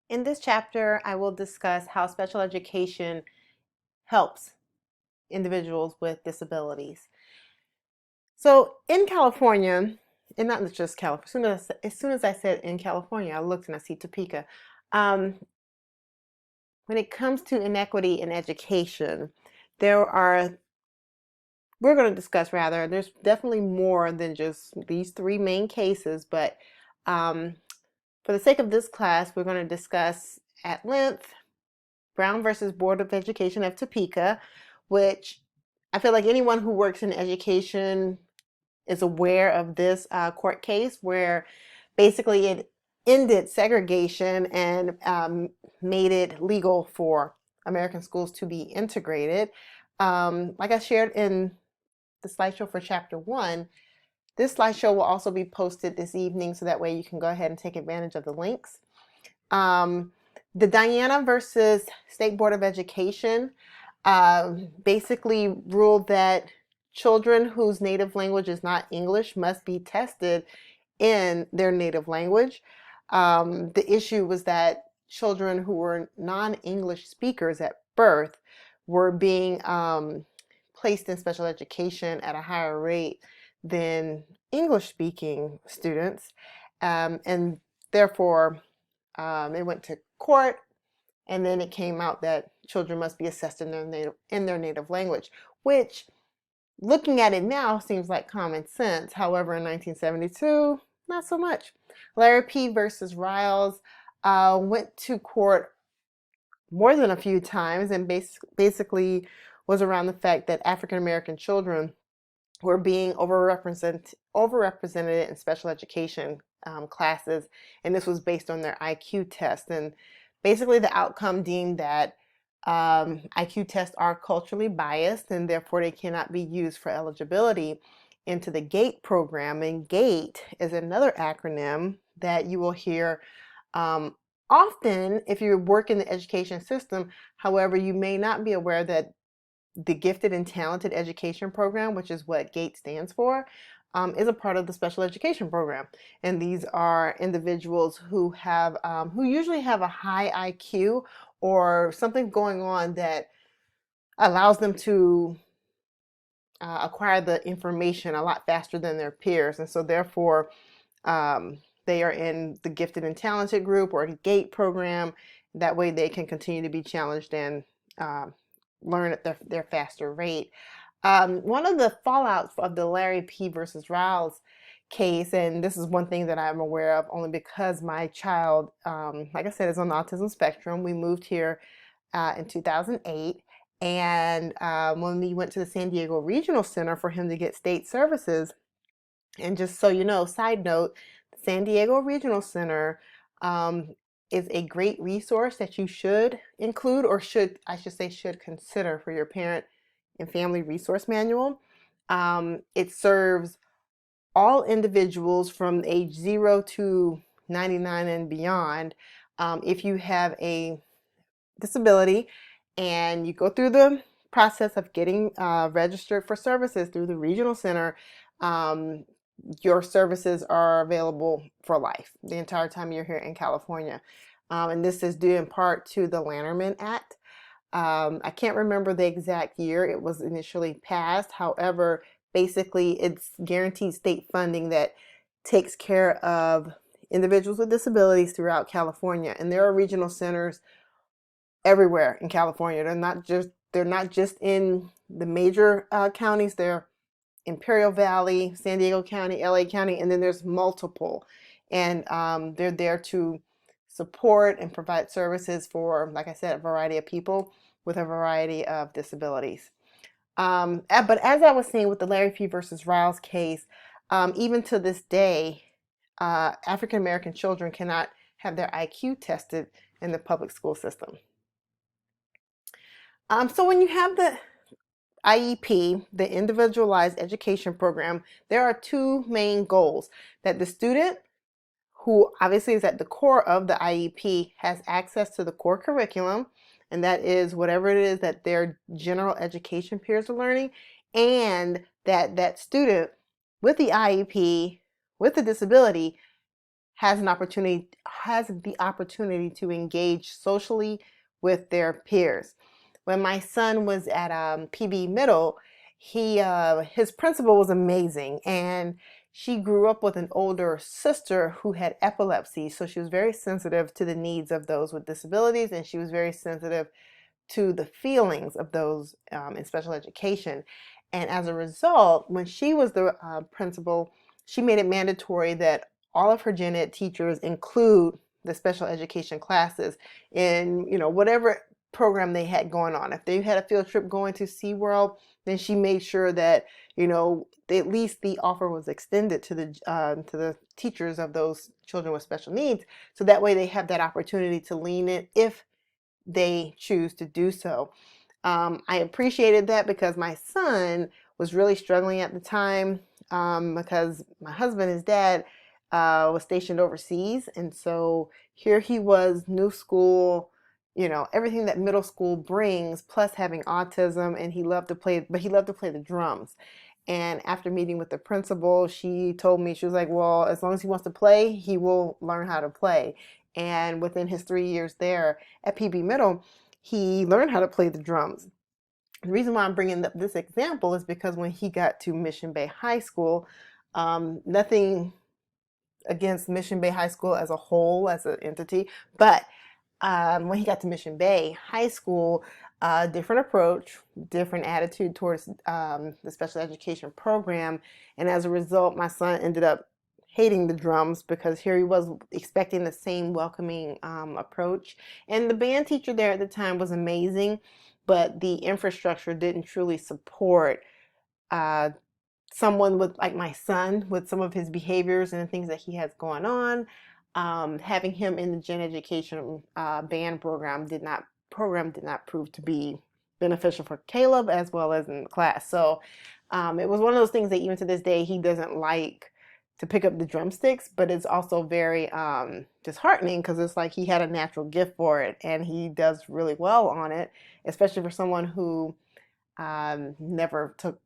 In this chapter, I will discuss how special education helps individuals with disabilities. So in California, and not just California, as soon as I said in California, I looked and I see Topeka. Um, when it comes to inequity in education, there are, we're going to discuss rather, there's definitely more than just these three main cases, but um, for the sake of this class, we're going to discuss at length Brown versus Board of Education of Topeka, which I feel like anyone who works in education is aware of this court case where basically it ended segregation and made it legal for American schools to be integrated. Like I shared in the slideshow for chapter 1, this slideshow will also be posted this evening so that way you can go ahead and take advantage of the links. The Diana versus State Board of Education basically ruled that children whose native language is not English must be tested in their native language. The issue was that children who were non-English speakers at birth were being placed in special education at a higher rate than English-speaking students, and therefore it went to court, and then it came out that children must be assessed in their native language, which, looking at it now, seems like common sense. However, in 1972, not so much. Larry P. versus Riles went to court more than a few times and basically was around the fact that African American children were being overrepresented in special education classes, and this was based on their IQ test. And basically the outcome deemed that IQ tests are culturally biased and therefore they cannot be used for eligibility into the GATE program. And GATE is another acronym that you will hear often if you work in the education system. However, you may not be aware that the Gifted and Talented Education Program, which is what GATE stands for, is a part of the special education program. And these are individuals who have, who usually have a high IQ or something going on that allows them to acquire the information a lot faster than their peers. And so therefore, they are in the Gifted and Talented group or GATE program. That way they can continue to be challenged and learn at their faster rate. One of the fallouts of the Larry P. versus Riles case, and this is one thing that I'm aware of only because my child, like I said, is on the autism spectrum. We moved here in 2008, and when we went to the San Diego Regional Center for him to get state services, and just so you know, side note, the San Diego Regional Center is a great resource that you should include, or I should say should consider for your parent and family resource manual. It serves all individuals from age 0 to 99 and beyond. If you have a disability and you go through the process of getting registered for services through the regional center, your services are available for life the entire time you're here in California. And this is due in part to the Lanterman Act. I can't remember the exact year it was initially passed. However, basically it's guaranteed state funding that takes care of individuals with disabilities throughout California. And there are regional centers everywhere in California. They're not just in the major counties. They're Imperial Valley, San Diego County, LA County, and then there's multiple. And they're there to support and provide services for, like I said, a variety of people with a variety of disabilities. But as I was saying with the Larry P. versus Riles case, even to this day, African American children cannot have their IQ tested in the public school system. So when you have the IEP, the Individualized Education Program, there are two main goals: that the student, who obviously is at the core of the IEP, has access to the core curriculum, and that is whatever it is that their general education peers are learning, and that that student with the IEP, with the disability, has the opportunity to engage socially with their peers. When my son was at PB Middle, his principal was amazing, and she grew up with an older sister who had epilepsy, so she was very sensitive to the needs of those with disabilities, and she was very sensitive to the feelings of those in special education. And as a result, when she was the principal, she made it mandatory that all of her gen ed teachers include the special education classes in, whatever program they had going on. If they had a field trip going to SeaWorld, then she made sure that, at least the offer was extended to the teachers of those children with special needs. So that way they have that opportunity to lean in if they choose to do so. I appreciated that because my son was really struggling at the time because my husband, his dad, was stationed overseas. And so here he was, new school, everything that middle school brings, plus having autism, and he loved to play, but he loved to play the drums. And after meeting with the principal, she told me, she was like, well, as long as he wants to play, he will learn how to play. And within his 3 years there at PB Middle, he learned how to play the drums. The reason why I'm bringing up this example is because when he got to Mission Bay High School, nothing against Mission Bay High School as a whole, as an entity, but when he got to Mission Bay High School, different approach, different attitude towards the special education program, and as a result, my son ended up hating the drums because here he was expecting the same welcoming approach. And the band teacher there at the time was amazing, but the infrastructure didn't truly support uh, someone with, like my son, with some of his behaviors and the things that he has going on. Having him in the gen education band program did not prove to be beneficial for Caleb as well as in the class. So it was one of those things that even to this day he doesn't like to pick up the drumsticks, but it's also very disheartening because it's like he had a natural gift for it and he does really well on it, especially for someone who never took,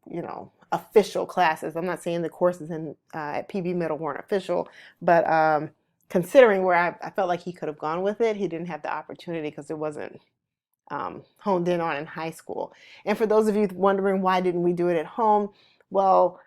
official classes. I'm not saying the courses at PB Middle weren't official, but considering where I felt like he could have gone with it, he didn't have the opportunity because it wasn't honed in on in high school. And for those of you wondering why didn't we do it at home, well,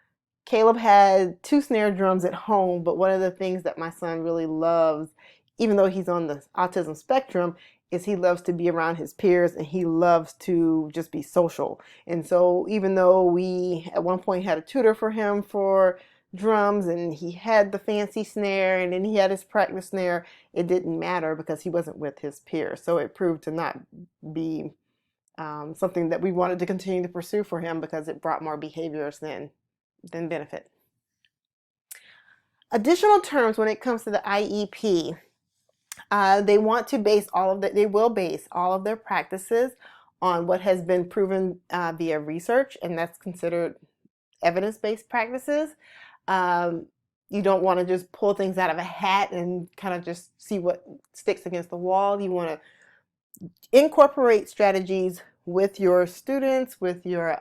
Caleb had 2 snare drums at home, but one of the things that my son really loves, even though he's on the autism spectrum, is he loves to be around his peers and he loves to just be social. And so even though we at one point had a tutor for him for drums and he had the fancy snare and then he had his practice snare, it didn't matter because he wasn't with his peers. So it proved to not be something that we wanted to continue to pursue for him because it brought more behaviors than benefit. Additional terms when it comes to the IEP, they will base all of their practices on what has been proven via research, and that's considered evidence-based practices. You don't want to just pull things out of a hat and kind of just see what sticks against the wall. You want to incorporate strategies with your students, with your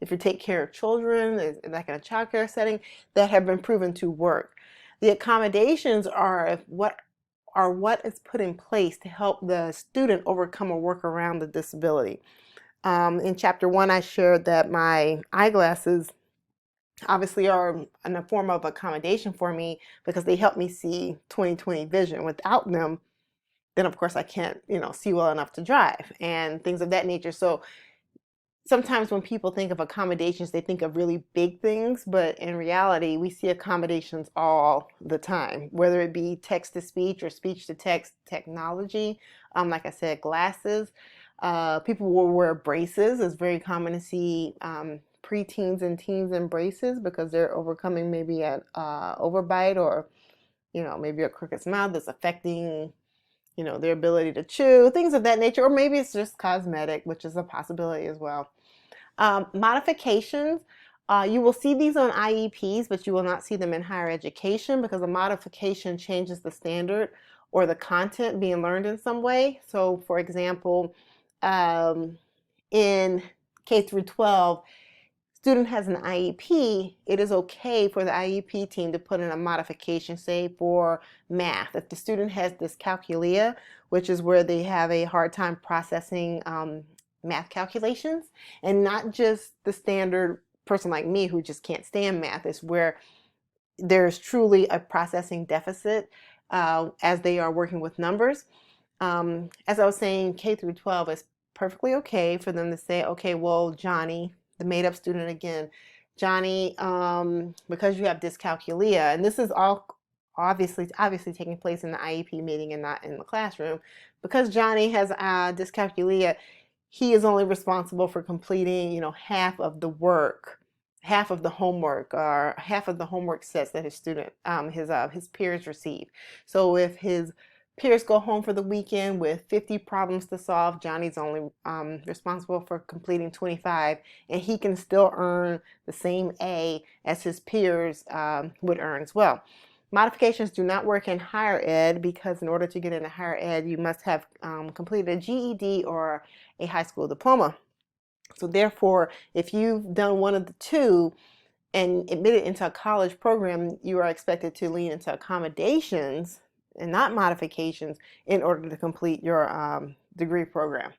if you take care of children, like in a child care setting, that have been proven to work. The accommodations are what is put in place to help the student overcome or work around the disability. In chapter 1, I shared that my eyeglasses obviously are in a form of accommodation for me because they help me see 20/20 vision. Without them, then of course I can't, see well enough to drive and things of that nature. So sometimes when people think of accommodations, they think of really big things, but in reality, we see accommodations all the time, whether it be text to speech or speech to text technology. Like I said, glasses. People will wear braces. It's very common to see preteens and teens in braces because they're overcoming maybe an overbite or, maybe a crooked mouth that's affecting their ability to chew, things of that nature, or maybe it's just cosmetic, which is a possibility as well. Modifications, you will see these on IEPs, but you will not see them in higher education because a modification changes the standard or the content being learned in some way. So for example, in K through 12, student has an IEP, it is okay for the IEP team to put in a modification, say for math. If the student has dyscalculia, which is where they have a hard time processing math calculations, and not just the standard person like me who just can't stand math, is where there's truly a processing deficit as they are working with numbers. As I was saying, K through 12 is perfectly okay for them to say, okay, well, Johnny, the made up student again, Johnny, because you have dyscalculia, and this is all obviously taking place in the IEP meeting and not in the classroom, because Johnny has dyscalculia, he is only responsible for completing, half of the work, half of the homework, or half of the homework sets that his peers receive. So if his peers go home for the weekend with 50 problems to solve, Johnny's only responsible for completing 25, and he can still earn the same A as his peers would earn as well. Modifications do not work in higher ed because in order to get into higher ed, you must have completed a GED or a high school diploma. So therefore, if you've done one of the two and admitted into a college program, you are expected to lean into accommodations and not modifications in order to complete your degree program.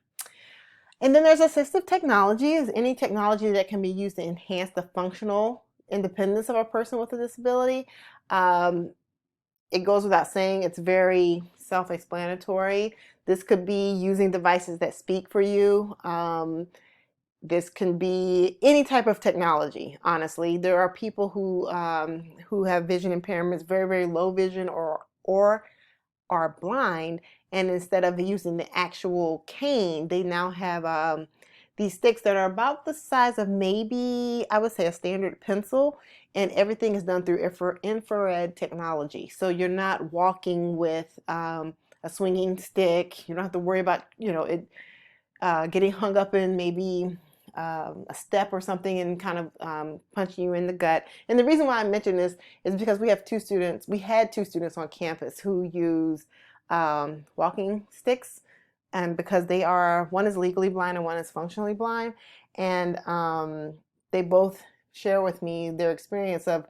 And then there's assistive technology, is any technology that can be used to enhance the functional independence of a person with a disability. It goes without saying, it's very self-explanatory. This could be using devices that speak for you. This can be any type of technology, honestly. There are people who have vision impairments, very, very low vision, or are blind, and instead of using the actual cane, they now have these sticks that are about the size of maybe, I would say, a standard pencil, and everything is done through infrared technology. So you're not walking with a swinging stick. You don't have to worry about, it getting hung up in maybe a step or something and kind of punching you in the gut. And the reason why I mention this is because we had two students on campus who use walking sticks, and because one is legally blind and one is functionally blind, and they both share with me their experience of,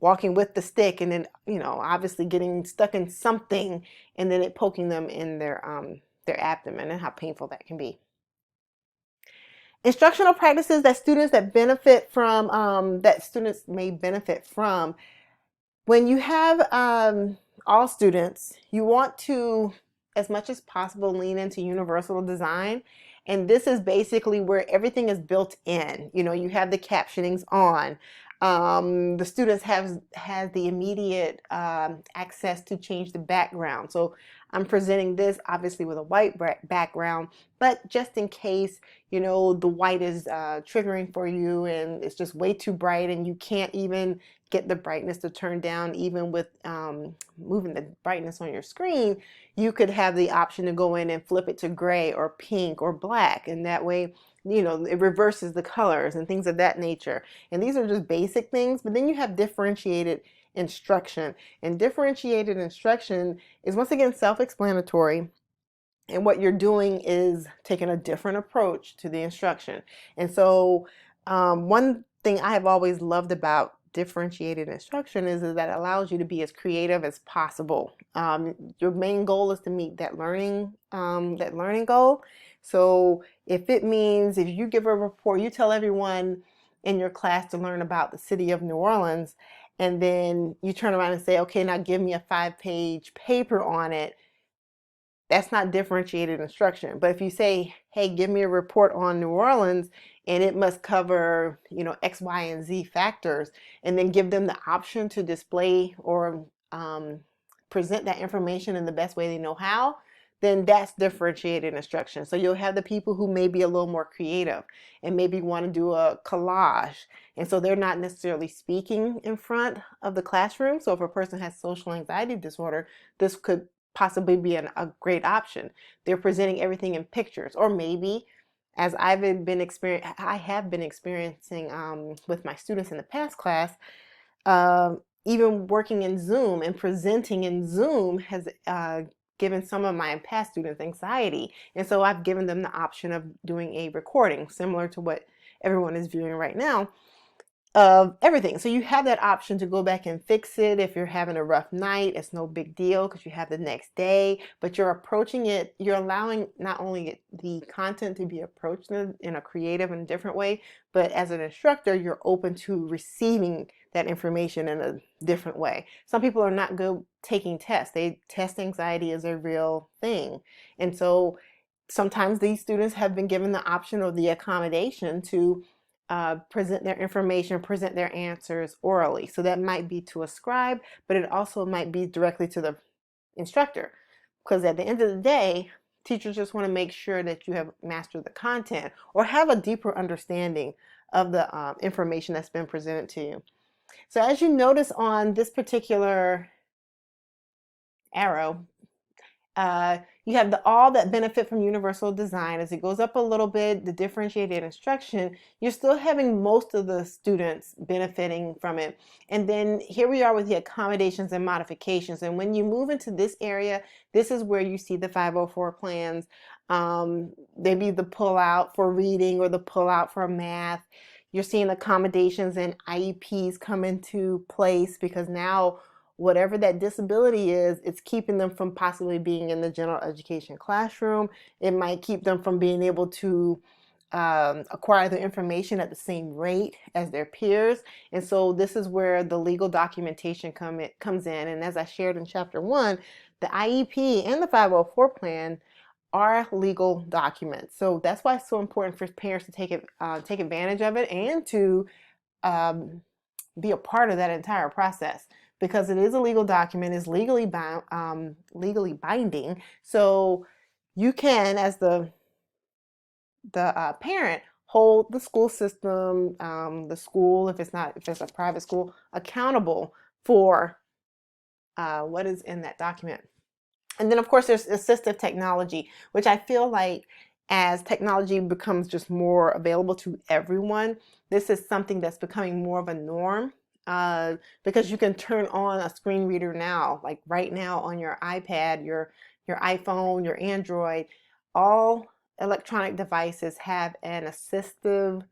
walking with the stick and then, obviously getting stuck in something and then it poking them in their abdomen, and how painful that can be. Instructional practices that students may benefit from. When you have all students, you want to, as much as possible, lean into universal design. And this is basically where everything is built in. You have the captionings on. The students has the immediate access to change the background. So I'm presenting this obviously with a white background, but just in case, the white is triggering for you and it's just way too bright and you can't even get the brightness to turn down, even with moving the brightness on your screen, you could have the option to go in and flip it to gray or pink or black, and that way, it reverses the colors and things of that nature. And these are just basic things, but then you have differentiated instruction. And differentiated instruction is, once again, self-explanatory. And what you're doing is taking a different approach to the instruction. And so one thing I have always loved about differentiated instruction is that it allows you to be as creative as possible. Your main goal is to meet that learning goal. So if it means, if you give a report, you tell everyone in your class to learn about the city of New Orleans, and then you turn around and say, okay, now give me a 5-page paper on it, that's not differentiated instruction. But if you say, hey, give me a report on New Orleans and it must cover, X, Y, and Z factors, and then give them the option to display or present that information in the best way they know how, then that's differentiated instruction. So you'll have the people who may be a little more creative and maybe want to do a collage. And so they're not necessarily speaking in front of the classroom. So if a person has social anxiety disorder, this could possibly be a great option. They're presenting everything in pictures, or maybe, as I have been experiencing with my students in the past class, even working in Zoom and presenting in Zoom has given some of my past students anxiety. And so I've given them the option of doing a recording, similar to what everyone is viewing right now, of everything. So you have that option to go back and fix it. If you're having a rough night, it's no big deal because you have the next day, but you're approaching it, you're allowing not only the content to be approached in a creative and different way, but as an instructor, you're open to receiving that information in a different way. Some people are not good taking tests. Test anxiety is a real thing. And so sometimes these students have been given the option or the accommodation to present their information, present their answers orally. So that might be to a scribe, but it also might be directly to the instructor. Because at the end of the day, teachers just want to make sure that you have mastered the content or have a deeper understanding of the information that's been presented to you. So as you notice on this particular arrow, you have all that benefit from universal design. As it goes up a little bit, the differentiated instruction, you're still having most of the students benefiting from it. And then here we are with the accommodations and modifications. And when you move into this area, this is where you see the 504 plans, maybe the pullout for reading or the pullout for math. You're seeing accommodations and IEPs come into place because now whatever that disability is, it's keeping them from possibly being in the general education classroom. It might keep them from being able to acquire the information at the same rate as their peers. And so this is where the legal documentation comes in. And as I shared in chapter 1, the IEP and the 504 plan are legal documents. So that's why it's so important for parents to take advantage of it and to be a part of that entire process, because it is a legal document, is legally binding. So you can, as the parent, hold the school system, the school, if it's a private school, accountable for what is in that document. And then of course there's assistive technology, which I feel like as technology becomes just more available to everyone, this is something that's becoming more of a norm, because you can turn on a screen reader now, like right now on your iPad, your iPhone, your Android. All electronic devices have an assistive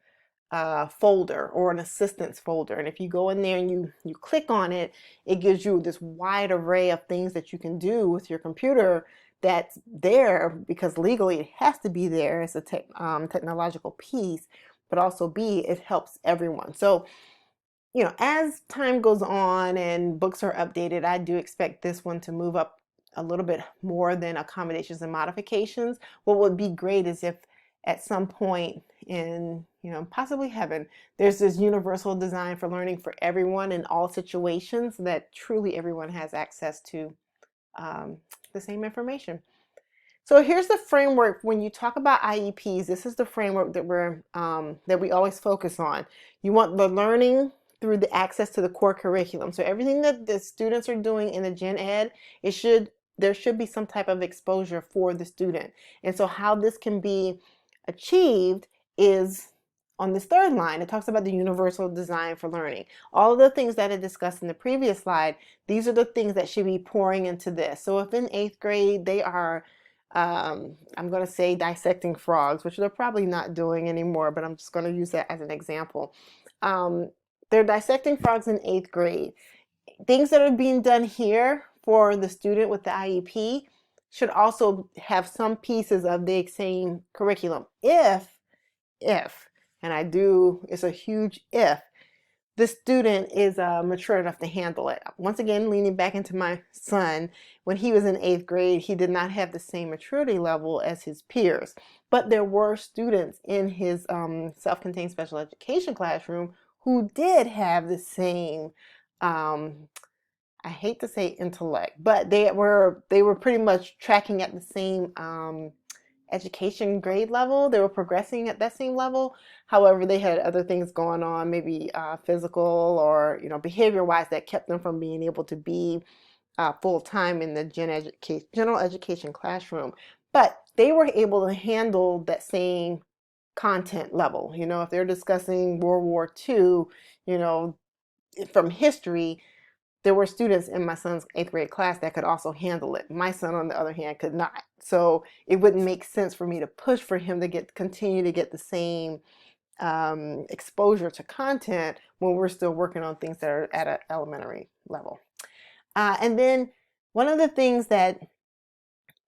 folder or an assistance folder, and if you go in there and you click on it, it gives you this wide array of things that you can do with your computer that's there because legally it has to be there as a technological piece, but also it helps everyone. So as time goes on and books are updated, I do expect this one to move up a little bit more than accommodations and modifications. What would be great is if at some point in, possibly heaven, there's this universal design for learning for everyone in all situations, so that truly everyone has access to the same information. So here's the framework. When you talk about IEPs, this is the framework that we always focus on. You want the learning through the access to the core curriculum. So everything that the students are doing in the gen ed, there should be some type of exposure for the student. And so how this can be achieved is on this third line. It talks about the universal design for learning. All of the things that I discussed in the previous slide, these are the things that should be pouring into this. So if in 8th grade they are I'm going to say dissecting frogs, which they're probably not doing anymore, but I'm just going to use that as an example. They're dissecting frogs in 8th grade. Things that are being done here for the student with the IEP should also have some pieces of the same curriculum. If, and it's a huge if, the student is mature enough to handle it. Once again, leaning back into my son, when he was in 8th grade, he did not have the same maturity level as his peers. But there were students in his self-contained special education classroom who did have the same, I hate to say intellect, but they were pretty much tracking at the same education grade level. They were progressing at that same level. However, they had other things going on, maybe physical or behavior wise, that kept them from being able to be full-time in the general education classroom. But they were able to handle that same content level. If they're discussing World War II, from history, there were students in my son's 8th grade class that could also handle it. My son, on the other hand, could not. So it wouldn't make sense for me to push for him to continue to get the same exposure to content when we're still working on things that are at an elementary level. And then one of the things that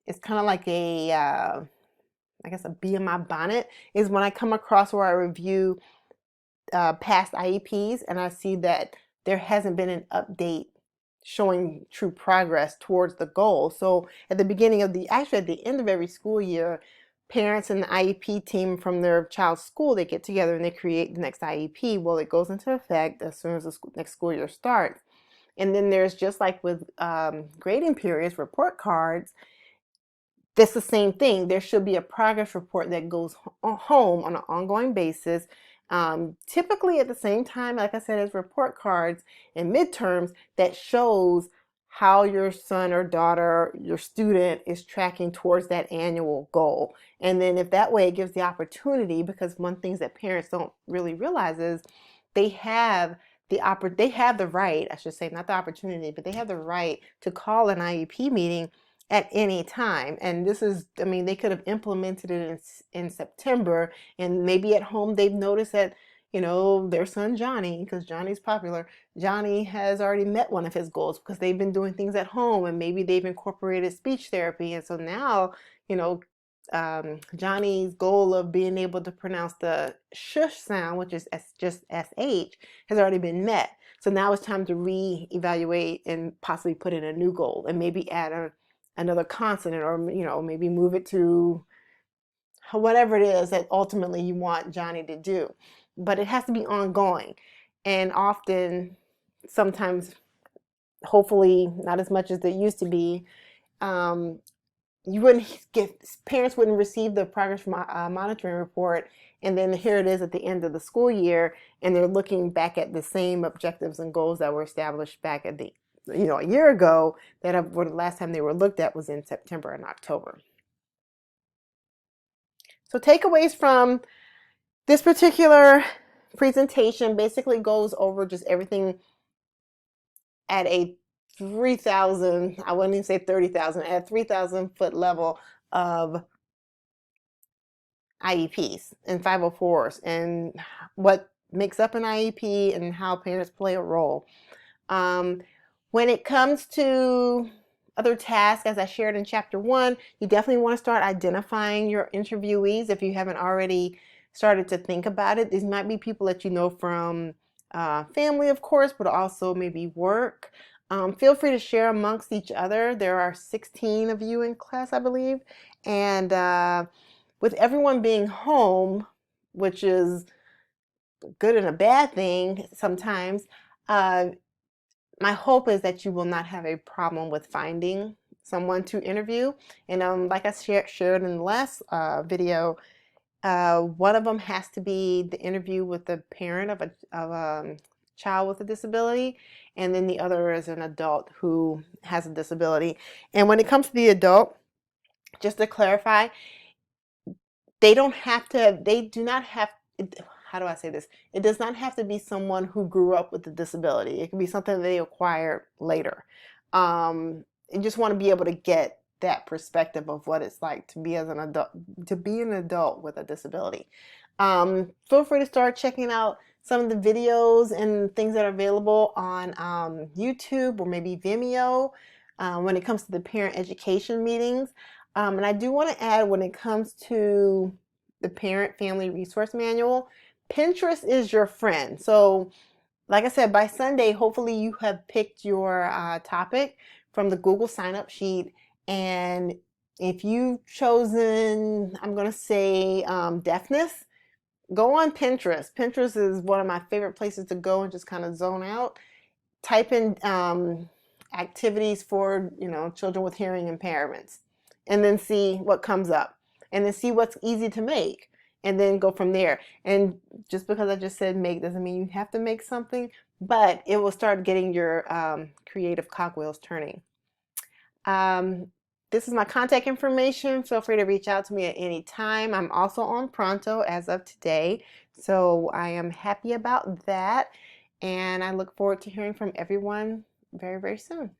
is kind of like a, I guess, a bee in my bonnet is when I come across where I review past IEPs and I see that there hasn't been an update showing true progress towards the goal. So at the beginning of actually at the end of every school year, parents and the IEP team from their child's school, they get together and they create the next IEP. Well, it goes into effect as soon as the next school year starts. And then there's, just like with grading periods, report cards, that's the same thing. There should be a progress report that goes home on an ongoing basis, typically at the same time, like I said, as report cards and midterms, that shows how your son or daughter, your student, is tracking towards that annual goal. And then if that way, it gives the opportunity, because one thing that parents don't really realize is they have they have the right, I should say, not the opportunity, but they have the right to call an IEP meeting at any time. And this is, I mean, they could have implemented it in September, and maybe at home they've noticed that, you know, their son Johnny, because Johnny's popular, Johnny has already met one of his goals because they've been doing things at home, and maybe they've incorporated speech therapy. And so now, you know, Johnny's goal of being able to pronounce the shush sound, which is just SH, has already been met. So now it's time to re-evaluate and possibly put in a new goal, and maybe add another consonant, or, you know, maybe move it to whatever it is that ultimately you want Johnny to do. But it has to be ongoing, and often, sometimes, hopefully not as much as it used to be, you wouldn't get, parents wouldn't receive the progress monitoring report, and then here it is at the end of the school year, and they're looking back at the same objectives and goals that were established back at the, you know, a year ago, that the last time they were looked at was in September and October. So takeaways from this particular presentation basically goes over just everything at a 3,000, I wouldn't even say 30,000, at a 3,000 foot level of IEPs and 504s, and what makes up an IEP and how parents play a role. When it comes to other tasks, as I shared in chapter 1, you definitely want to start identifying your interviewees if you haven't already started to think about it. These might be people that you know from family, of course, but also maybe work. Feel free to share amongst each other. There are 16 of you in class, I believe, and with everyone being home, which is good and a bad thing sometimes, my hope is that you will not have a problem with finding someone to interview. And like I shared in the last video, one of them has to be the interview with the parent of a child with a disability, and then the other is an adult who has a disability. And when it comes to the adult, just to clarify, they do not have, how do I say this? It does not have to be someone who grew up with a disability. It can be something that they acquired later. You just want to be able to get that perspective of what it's like to be an adult with a disability. Feel free to start checking out some of the videos and things that are available on YouTube or maybe Vimeo when it comes to the parent education meetings. And I do want to add, when it comes to the Parent Family Resource Manual, Pinterest is your friend. So like I said, by Sunday, hopefully you have picked your topic from the Google sign-up sheet. And if you've chosen, I'm going to say deafness, go on Pinterest. Pinterest is one of my favorite places to go and just kind of zone out. Type in activities for, you know, children with hearing impairments, and then see what comes up, and then see what's easy to make, and then go from there. And just because I just said make doesn't mean you have to make something, but it will start getting your creative cogwheels turning. This is my contact information. Feel free to reach out to me at any time. I'm also on Pronto as of today, so I am happy about that, and I look forward to hearing from everyone very, very soon.